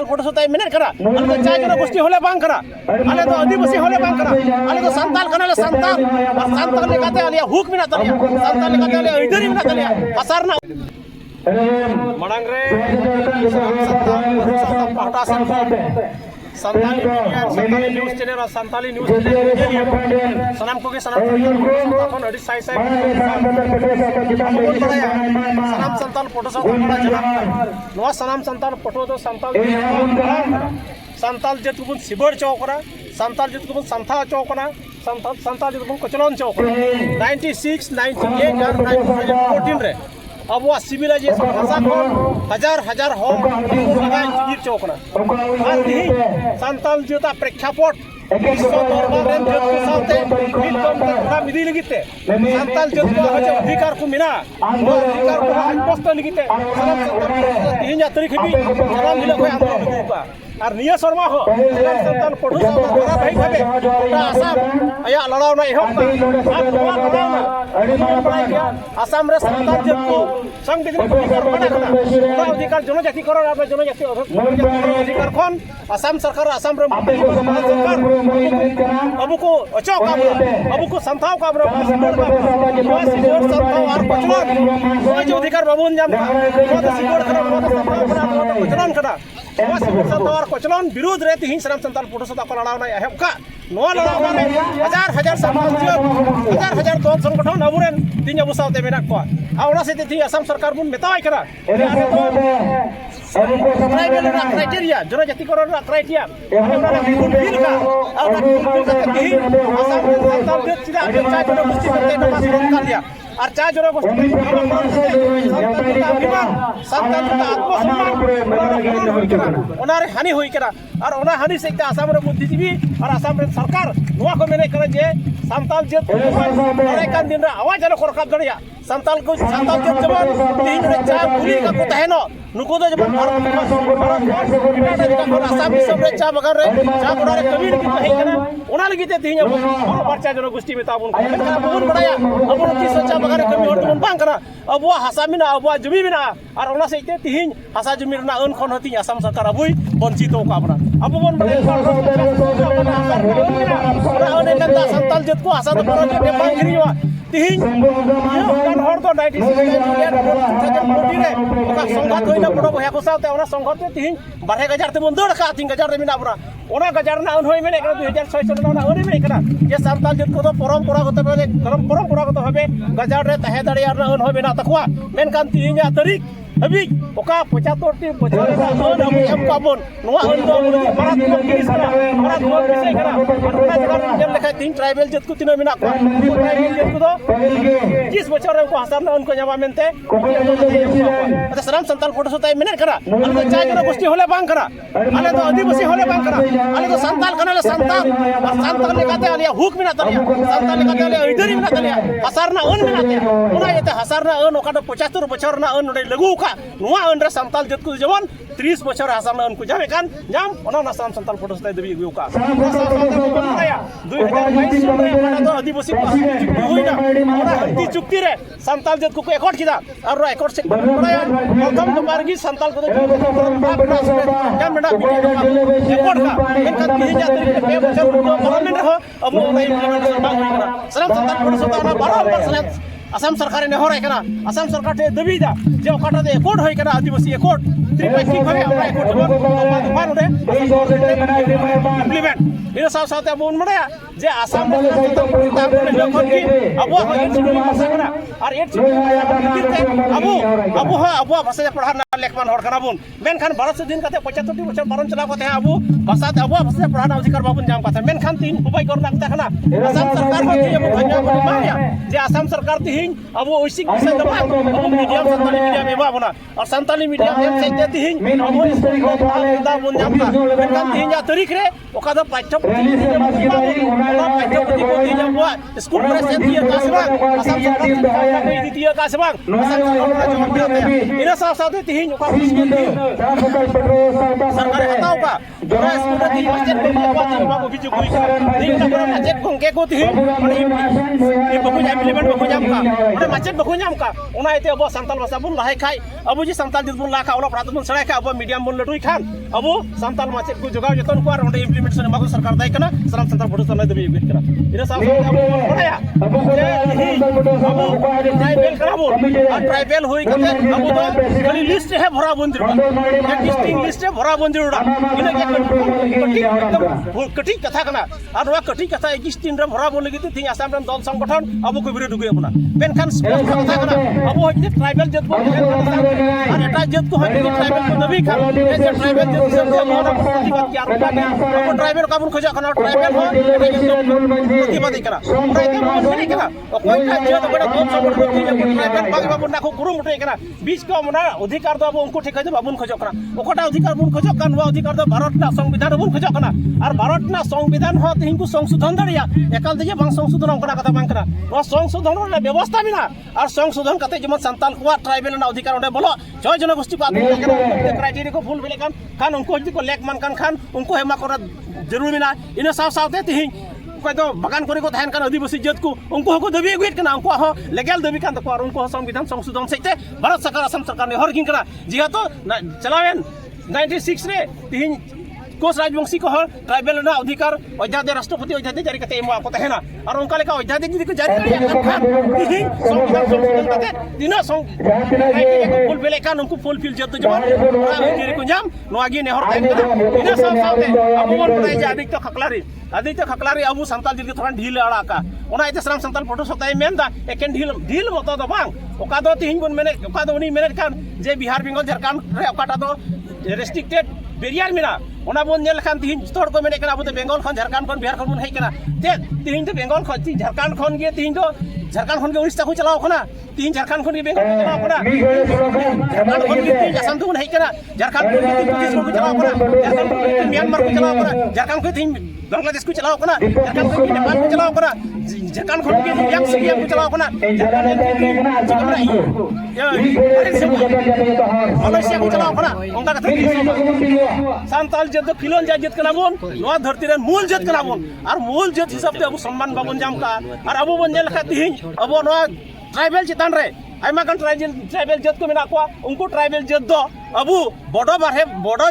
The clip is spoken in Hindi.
Santal Podo Sotai Minute Kara, and the China Gusti Hole Bankara, and the Adibusi Hole Bankara, and the Santal Canal Santal, Santa Nicatalia, Hook Minatalia, Santa Nicatalia, Idri Minatalia, Asarna. Madangre, Santali News Channel, Santali News Channel, Sanam Kogi Sanam Santal Potosa, no Sanam Santal Poto, Santal Jetubun Sibur Chokora, Santal Jetubun Santa Chokora, Santal Jetubun Kochalon Chokora, 96, 98, and 1914. अब वो सिविलाइजेशन भाषा को हजार हो लगाए चौकना आज नहीं संताल जोता प्रेक्षापट विश्व दरबार में जो साथे बिल्कुल थोड़ा मिली लगिते संताल जो अधिकार को मिला वो अधिकार को स्पष्ट लगिते सलाम संताल तीन यात्री भी सलाम मिला कोई आंदोलन का और निया शर्मा हो सलाम संताल पढ़ो बड़ा भाई भागे आसाम आया लड़ाओ ना हो आज लड़ाओ ना आसाम रे संताल जो को संविधान अधिकार बना करना अधिकार जनजाति करो आप जनजाति अधिकार कौन आसाम सरकार आसाम रे सरकार अबू को अचो काम अबू को संताव काम संताव और पचलन जो अधिकार बाबून जाम सिकोड़ करा पचलन करा संताव और पचलन विरोध रहती ही सलाम संताल फोटो सदा को लड़ावना है का नो लड़ावना हजार समाज हजार तो संगठन अबुरेन तीन अबू सावते मेना को आवड़ा से थी असम सरकार बुन मेताय करा क्राइटेरिया जनजाति करण क्राइटेरिया हमरा फुलफिल का और फुलफिल का ही असम संताल जो चिरा चाय जन गोष्ठी करते न मास रोक कर दिया और चाय जन गोष्ठी संताल का आत्मसम्मान ओनारे हानि होई करा और ओना हानि से असम रे बुद्धिजीवी और असम रे सरकार नोआ को मेने करे जे संताल जे अरे कान दिन रे आवाज जन को रखा गड़िया संताल जो जवान तीन रे चाय पुली का को तहनो नुको दो जवान आसाम सब रे चा बगान रे चा बड़ा रे कम्युनिटी को है कना ओना लगी ते तीन और बच्चा जन गोष्ठी में ताबुन बहुत बड़ाया अब 30 चा बगान रे कमी और तुम बांग करा अब वो हसा मिना अब वो जमी मिना और ओना से ते तीन हसा जमी ना अन खन हती आसाम सरकार अबुई वंचित हो का बड़ा अब बोन बड़े संताल जत को हसा तो बड़ा के बांग करियो तीन kan hor to 96 रे ओका संघात होइना बड़ भया को साथे ओना संघात ते तीन 12000 ते बंदर का 3000 रे मिना बरा ओना गजार ना होय मेने 2600 ना ओने मे करा जे संताल जत को तो परंपरागत भाबे परंपरागत भाबे गजार रे तहे दाड़िया ना होय मेना तखवा मेन kan 3 तारीख अभी ओका 75 टी बजार ना होन हम एम काबन नोआ होन दो भारत को किस करा भारत को विषय करा ओना जगह जब लिखा तीन ट्राइबल जत को तीन मिना को ट्राइबल जत को तो 20 बछर रे को हसन उनको जमा मेनते अच्छा सलाम संताल फोटो सोताई मिनट करा अले चाय जन गोष्ठी होले बांग करा अले तो आदिवासी होले बांग करा अले तो संताल कनाले संताल और संताल लेकाते आलिया हुक मिना तलिया संताल लेकाते आलिया इधरी मिना तलिया हसारना अन मिना तलिया ओना येते हसारना अन ओका 75 बछर ना अन नडे लगू का नुआ अन रे संताल जत को जवन 30 बछर हसारना अन को जामे कान जाम ओना ना संताल फोटो सोताई देबी गयो का 2022 रे तो आदिवासी होइना ओना हंती चुक्ति रे संताल जत को एकॉर्ड किदा और एकॉर्ड से प्रथम नंबर की संताल को जाम मेडा एकॉर्ड का इनका 3000 पे बछर गवर्नमेंट हो अब नहीं सलाम संताल फोटो सोताना बराबर सलाम असम सरकार ने हो रहा है असम सरकार ते दबी दा जे ओकाटा दे एकॉर्ड होय कना आदिवासी एकॉर्ड त्रिपाक्षिक भाबे हमरा एकॉर्ड बान उडे इम्प्लीमेंट इन साथ साथ अब उन मडया जे असम में लखन की अब वो भाषा और एक अब भाषा पढ़ा लेखमान हर कना बुन मेनखान भारत से दिन कते 75 बछर बारन चला कते अब भाषा अब भाषा पढ़ा अधिकार बाबुन जाम कते मेनखान तीन उपाय करना कना असम सरकार को अब भंजा माया जे असम सरकार तीन अब ओइसिक विषय दबा मीडियम संताली मीडियम एबा बना और संताली मीडियम एम से देती हिं अब स्कूल को दा बुन जाम का मेनखान तीन या तरीक रे ओका द पाठ्यपुस्तक को दी जाम स्कूल में से दिया का सेवा असम सरकार को दिया का सेवा असम सरकार इन साथ साथ तीन ओका सरकार हटाओ का ᱚᱱᱟ ᱥᱠᱩᱞ ᱨᱮ ᱛᱤᱦᱤᱧ ᱢᱟᱪᱮᱫ ᱠᱚ ᱵᱟᱠᱚ ᱚᱵᱷᱤᱡᱳᱜ ᱦᱩᱭ ᱠᱟᱱᱟ ᱛᱤᱦᱤᱧ ᱚᱱᱟ ᱢᱟᱪᱮᱫ ᱜᱚᱝᱠᱮ ᱠᱚ ᱛᱤᱦᱤᱧ ᱵᱟᱠᱚ ᱧᱟᱢ ᱤᱢᱯᱞᱤᱢᱮᱱᱴ ᱵᱟᱠᱚ ᱧᱟᱢ ᱠᱟᱜ ᱚᱸᱰᱮ ᱢᱟᱪᱮᱫ ᱵᱟᱠᱚ ᱧᱟᱢ ᱠᱟᱜ ᱚᱱᱟ ᱤᱭᱟᱹᱛᱮ ᱟᱵᱚ ᱥᱟᱱᱛᱟᱲ ᱵᱷᱟषᱟ ᱵᱚᱱ ᱞᱟᱦᱟᱭ ᱠᱷᱟᱡ ᱟᱵᱚ ᱡᱮ ᱥᱟᱱᱛᱟᱲ ᱡᱟᱹᱛ ᱵᱚᱱ ᱞᱟᱦᱟ ᱠᱷᱟᱡ ᱚᱞᱚᱜ ᱯᱟᱲᱦᱟᱜ ᱛᱮᱵᱚᱱ ᱥᱮᱬᱟᱭ ᱠᱷᱟᱡ ᱟᱵᱚ ᱢᱤᱰᱤᱭᱟᱢ ᱵᱚᱱ ᱞᱟᱹᱴᱩᱭ ᱠᱷᱟᱱ ᱟᱵᱚ ᱥᱟᱱᱛᱟᱲ ᱢᱟᱪᱮᱫ ᱠᱚ ᱡᱚᱜᱟᱣ ᱡᱚᱛᱚᱱ ᱠᱚ ᱟᱨ ᱚᱸᱰᱮ ᱤᱢᱯᱞᱤᱢᱮᱱᱴᱮᱥᱚᱱ ᱮᱢᱟ ᱠᱚ ᱥᱚᱨᱠᱟর ᱫᱟᱭ ᱠᱟᱱᱟ ᱥᱟᱱᱟᱢ ᱥᱟᱱᱛᱟᱲ ᱯᱨᱚᱥᱟᱥᱚᱱ ᱞᱟᱹᱭ ᱫᱟᱹᱵᱤ ᱟᱹᱜᱩᱭᱮᱫ ᱠᱟᱱᱟ ᱤᱱᱟᱹ ᱥᱟᱶ ᱥᱟᱶᱛᱮ ᱟᱵᱚ ᱵᱚᱱ ᱵᱟᱲᱟᱭᱟ ᱡᱮ ᱛᱤᱦᱤᱧ ᱟᱵᱚ ᱴᱨᱟइबल ᱠᱟᱱᱟ ᱵᱚᱱ ᱟᱨ ट्राइबल ᱦᱩᱭ ᱠᱟᱛᱮ ᱟᱵᱚ ᱫᱚ ᱠᱷᱟᱹᱞᱤ ᱞᱤᱥᱴ ᱨᱮ ᱵᱷᱚᱨᱟᱣ ᱵᱚᱱ ᱡᱟᱹᱨᱩᱲᱟ ᱰᱤᱥᱴᱤᱝ ᱞᱤᱥᱴ ᱨᱮ ᱵᱷᱚᱨᱟᱣ ᱵᱚᱱ ᱡᱟᱹᱨᱩᱲᱟ ᱤᱱᱟᱹ ᱜᱮ ᱠᱟᱹᱴᱤᱡ ᱠᱟᱛᱷᱟ ᱠᱟᱱᱟ ᱟᱨ ᱱᱚᱣᱟ ᱠᱟᱹᱴᱤᱡ ᱠᱟᱛᱷᱟ 21 ᱫᱤᱱ ᱨᱮ ᱵᱷᱚᱨᱟᱣ ᱵᱚᱱ ᱞᱟᱹᱜᱤᱫ ᱛᱤᱦᱤᱧ ᱟᱥᱟᱢ ᱨᱮᱱ ᱫᱚᱞ ᱥᱚᱝᱜᱚঠᱚᱱ ᱟᱵᱚ ᱠᱚ ᱵᱤᱨᱳᱫ ᱟᱹᱜᱩᱭᱮᱫ ᱵᱚᱱᱟ ᱢᱮᱱᱠᱷᱟन ᱠᱟᱛᱷᱟ ᱠᱟᱱᱟ ᱟᱵᱚ ᱦᱚᱸ ट्राइबल ᱡᱟᱹᱛ ᱵᱚᱱ আর এটাই জেদ কো হয় ট্রাইবেল কো নবী খান এই যে ট্রাইবেল জেদ হিসাব से আমরা প্রতিবাদ কি আর আবো ট্রাইবেল কাবুন খোঁজা কারণ ট্রাইবেল হয় প্রতিবাদ করা ট্রাইবেল মন नहीं करा कोई का जद बड़ा दल संगठन की ट्राइबल बाग बाबू ना को गुरु मुठे करा बीच को मना अधिकार दो उनको ठीक है बाबून खोजो करा ओकटा अधिकार बुन खोजो कान वा अधिकार दो भारत ना संविधान बुन खोजो करा और भारत ना संविधान हो तिहिं को संशोधन दरिया एकाल दे बांग संशोधन ओकना कथा बांग करा वा संशोधन रे व्यवस्था बिना और संशोधन कते जेमन संताल को ट्राइबल ना अधिकार ओंडे बोलो जय जनगोष्ठी को क्राइटेरिया को फुल बिले खान उनको जदि को लेक मान खान उनको हेमा करा जरूर बिना इन साव सावते तिहिं तो बागान करे को तहन कान आदिवासी जात को उनको को दाबी अगुएत कना उनको हो लेगल दाबी कान तको उनको संविधान संशोधन सहित भारत सरकार असम सरकार ने हर किन कना जिहातो चलावेन 96 रे तिहिं कोस राजवंशी को हर ट्राइबल ना अधिकार अध्यादेश राष्ट्रपति अध्यादेश जारी करते एमा को तहना और उनका लेका अध्यादेश जदि को जारी करे खान तिहिं संविधान संशोधन करते दिना फुल बेले कान उनको फुल फिल जत जमा जेरे को जाम नोआगी ने हर तहन इन सब साथे अब मन पड़े जे आदित्य खकलारी अब सानताल जिल के थोड़ा ढील अड़ा का ओना इते सराम सानताल फोटो सताय मेनदा एकेन ढील मतो दो बांग ओका दो तिहिं बन मेने ओका दो उनी मेने कान जे बिहार बेंगल झारखंड रे ओकाटा दो रेस्ट्रिक्टेड बेरियर मेना ओना बोन नेल खान तिहिं तोड़ को मेने कना अब बेंगल खन झारखंड खन बिहार खन बन हेय कना ते तिहिं तो बेंगल खन झारखंड खन गे तिहिं तो झारखंड खन के उड़ीसा को चलाओ खना तिहिं झारखंड खन के बेंगल को चलाओ खना झारखंड खन के तिहिं असम तो हेय कना झारखंड खन के पुलिस को चलाओ खना झारखंड खन के म्यांमार को चलाओ खना झारखंड को तिहिं बांग्लादेश को चलाओ खना झारखंड खन के नेपाल को चलाओ खना झारखंड खन के याक सिया को चलाओ खना झारखंड मलेशिया को चलाओ खना ओंका कथा सानताल जद खिलोन जात कना बोन नवा धरती रे मूल जत कना बोन और मूल जत हिसाब ते अब सम्मान बाबन जाम का और अब बोन नेल खा तिहिं अब नवा ट्राइबल चितान रे आइमा कान ट्राइबल जत को मेना को उनको ट्राइबल जत दो अब बड़ो बारे बड़ो